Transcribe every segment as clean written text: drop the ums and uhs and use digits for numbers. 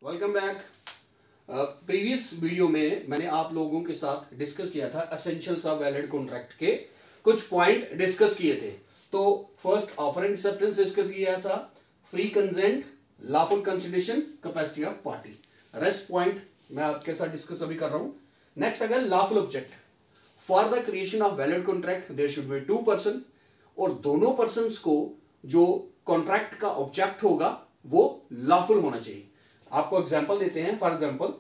Welcome back. Previous video में मैंने आप लोगों के साथ डिस्कस किया था एसेंशियल्स ऑफ वैलिड कॉन्ट्रैक्ट के कुछ पॉइंट डिस्कस किए थे। तो first offer and acceptance discuss किया था, free consent, lawful consideration, capacity of party. Rest point मैं आपके साथ डिस्कस अभी कर रहा हूं। नेक्स्ट अगर lawful object, for the creation of valid contract there should be two person, और दोनों पर्सन्स को जो कॉन्ट्रैक्ट का ऑब्जेक्ट होगा वो लॉफुल होना चाहिए। आपको एग्जांपल देते हैं। फॉर एग्जांपल,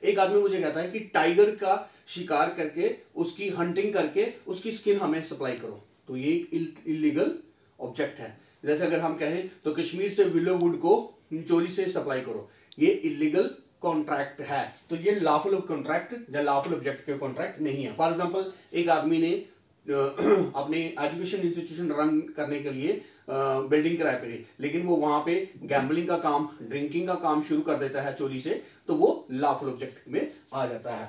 एक आदमी मुझे कहता है कि टाइगर का शिकार करके उसकी हंटिंग करके उसकी स्किन हमें सप्लाई करो, तो ये एक इलीगल ऑब्जेक्ट है। जैसे अगर हम कहें तो कश्मीर से विलो वुड को चोरी से सप्लाई करो, ये इलीगल कॉन्ट्रैक्ट है। तो ये लॉफुल कॉन्ट्रैक्ट या लॉफुल ऑब्जेक्ट के कॉन्ट्रैक्ट नहीं है। फॉर एग्जांपल, एक आदमी ने अपने एजुकेशन इंस्टीट्यूशन रन करने के लिए बिल्डिंग किराए पे ली, लेकिन वो वहां पे गैम्बलिंग का काम, ड्रिंकिंग का काम शुरू कर देता है चोरी से, तो वो लॉफुल ऑब्जेक्ट में आ जाता है,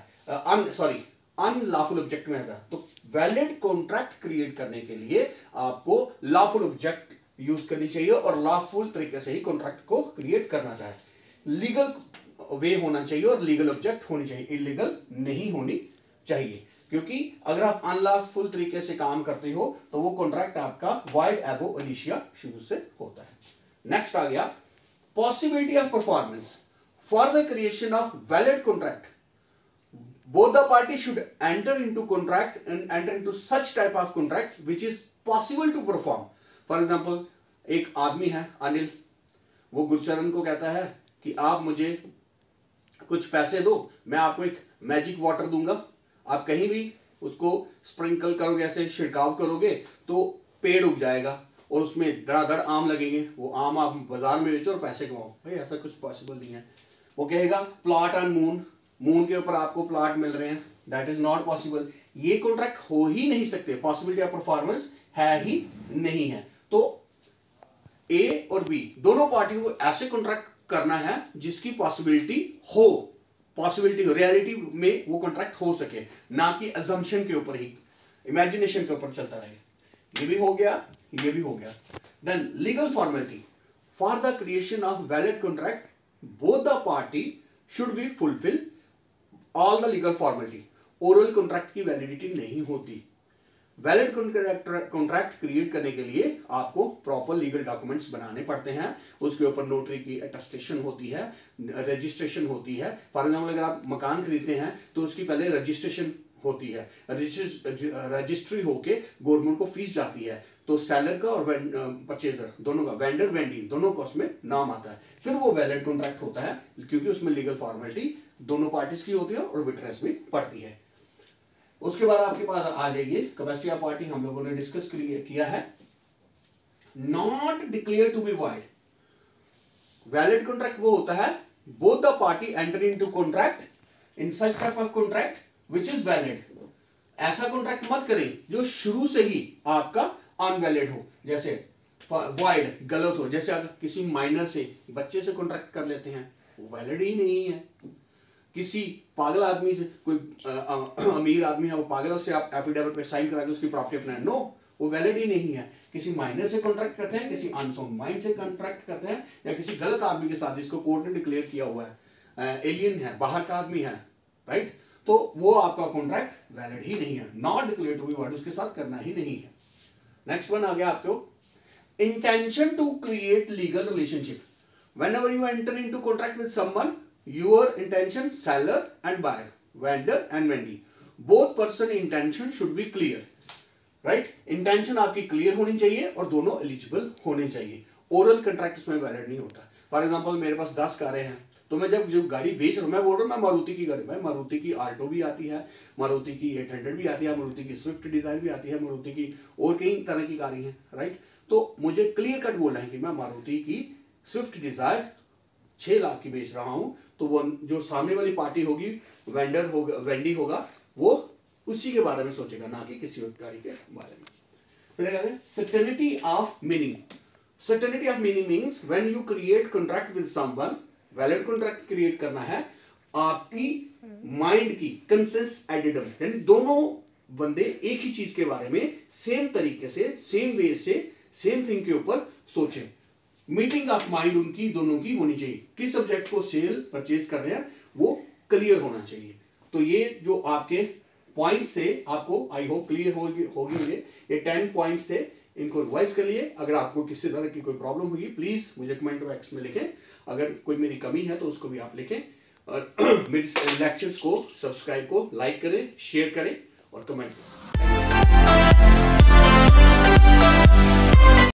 अनलॉफुल ऑब्जेक्ट में आता है। तो वैलिड कॉन्ट्रैक्ट क्रिएट करने के लिए आपको लॉफुल ऑब्जेक्ट यूज करनी चाहिए और लॉफुल तरीके से ही कॉन्ट्रैक्ट को क्रिएट करना चाहिए। लीगल वे होना चाहिए और लीगल ऑब्जेक्ट होनी चाहिए, इलीगल नहीं होनी चाहिए। क्योंकि अगर आप अनलॉफुल तरीके से काम करते हो तो वो कॉन्ट्रैक्ट आपका वाइड एबो एलिशिया शुरू से होता है। नेक्स्ट आ गया possibility of performance. For the creation of valid contract both the parties should enter into contract and enter into such type of contract which is possible to perform. For example, एक आदमी है अनिल, वो गुरचरण को कहता है कि आप मुझे कुछ पैसे दो, मैं आपको एक मैजिक वाटर दूंगा, आप कहीं भी उसको स्प्रिंकल करोगे, ऐसे छिड़काव करोगे तो पेड़ उग जाएगा और उसमें धड़ाधड़ आम लगेंगे, वो आम आप बाजार में बेचो और पैसे कमाओ। भाई ऐसा कुछ पॉसिबल नहीं है। वो कहेगा प्लॉट ऑन मून, मून के ऊपर आपको प्लॉट मिल रहे हैं, दैट इज नॉट पॉसिबल। ये कॉन्ट्रैक्ट हो ही नहीं सकते, पॉसिबिलिटी ऑफ परफॉर्मेंस है ही नहीं है। तो ए और बी दोनों पार्टियों को ऐसे कॉन्ट्रैक्ट करना है जिसकी पॉसिबिलिटी हो, रियलिटी में वो कॉन्ट्रैक्ट हो सके, ना कि अजम्पशन के ऊपर ही, इमेजिनेशन के ऊपर चलता रहे। ये भी हो गया, ये भी हो गया। Then legal formality. For the creation of valid contract both the party should be fulfil all the legal formality. Oral contract की वैलिडिटी नहीं होती। वैलिड कॉन्ट्रैक्ट क्रिएट करने के लिए आपको प्रॉपर लीगल डॉक्यूमेंट्स बनाने पड़ते हैं, उसके ऊपर नोटरी की अटेस्टेशन होती है, रजिस्ट्रेशन होती है। फॉर एग्जाम्पल, अगर आप मकान खरीदते हैं तो उसकी पहले रजिस्ट्रेशन होती है, रजिस्ट्री होके गवर्नमेंट को फीस जाती है, तो सेलर का और परचेजर दोनों का, वेंडर वेंडी दोनों का उसमें नाम आता है, फिर वो वैलिड कॉन्ट्रैक्ट होता है, क्योंकि उसमें लीगल फॉर्मेलिटी दोनों पार्टीज की होती है और विटनेस भी पड़ती है। उसके बाद आपके पास आ जाइए कैपेसिटी ऑफ पार्टी, हम लोगों ने डिस्कस किया है। Not declare to be void. Valid contract वो होता है both the party enter into contract in such type of contract which is valid. ऐसा कॉन्ट्रैक्ट मत करें जो शुरू से ही आपका अनवैलिड हो, जैसे वाइड, गलत हो। जैसे अगर किसी माइनर से, बच्चे से कॉन्ट्रैक्ट कर लेते हैं, वो वैलिड ही नहीं है। किसी पागल आदमी से, कोई अमीर आदमी है वो पागल है, उससे आप एफिडेविट पे साइन करा के उसकी प्रॉपर्टी अपना, नो, वो वैलिड ही नहीं है। किसी माइनर से कॉन्ट्रैक्ट करते हैं, किसी अनसाउंड माइंड से कॉन्ट्रैक्ट करते हैं, या किसी गलत आदमी के साथ जिसको कोर्ट ने डिक्लेयर किया हुआ है, एलियन है, बाहर का आदमी है, राइट, तो वो आपका कॉन्ट्रैक्ट वैलिड ही नहीं है। Not declare to be valid, उसके साथ करना ही नहीं है। नेक्स्ट वन आ गया आपको intention to create legal relationship. Whenever you enter into contract with someone, your intention, seller and buyer, vendor and vendee, both person intention should be clear, right? intention आपकी clear होनी चाहिए और दोनों eligible होने चाहिए। oral contract इसमें valid नहीं होता। फॉर एग्जाम्पल, मेरे पास 10 कारें हैं, तो मैं जब जो गाड़ी बेच रहा हूँ, मैं बोल रहा हूँ मैं मारुति की गाड़ी, भाई मारुति की आल्टो भी आती है, मारुति की 800 भी आती है, मारुति की स्विफ्ट डिजायर भी आती है, मारुति की और कई तरह की गाड़ी है, राइट। तो मुझे क्लियर कट बोलना है कि मैं मारुति की स्विफ्ट डिजायर 6 लाख की बेच रहा हूं, तो वो जो सामने वाली पार्टी होगी, वेंडर होगा, वेंडी होगा, वो उसी के बारे में सोचेगा, ना कि किसी और गाड़ी के बारे में। फिर कहते हैं certainty of meaning. Certainty of meaning means when you create contract with someone, valid contract create करना है, आपकी माइंड की कंसेंस एडिडम, यानी दोनों बंदे एक ही चीज के बारे में सेम तरीके से, सेम वे से, सेम थिंग के ऊपर सोचें। मीटिंग ऑफ माइंड उनकी दोनों की होनी चाहिए। किस सब्जेक्ट को सेल परचेज कर रहे हैं वो क्लियर होना चाहिए। तो ये जो आपके पॉइंट्स थे आपको आई होप क्लियर होंगे। ये 10 पॉइंट्स थे, इनको रिवाइज कर लिए। अगर आपको किसी तरह की कोई प्रॉब्लम हुई प्लीज मुझे कमेंट बॉक्स में लिखें। अगर कोई मेरी कमी है तो उसको भी आप लिखें। और मेरे लेक्चर्स को सब्सक्राइब को लाइक करें, शेयर करें और कमेंट करें।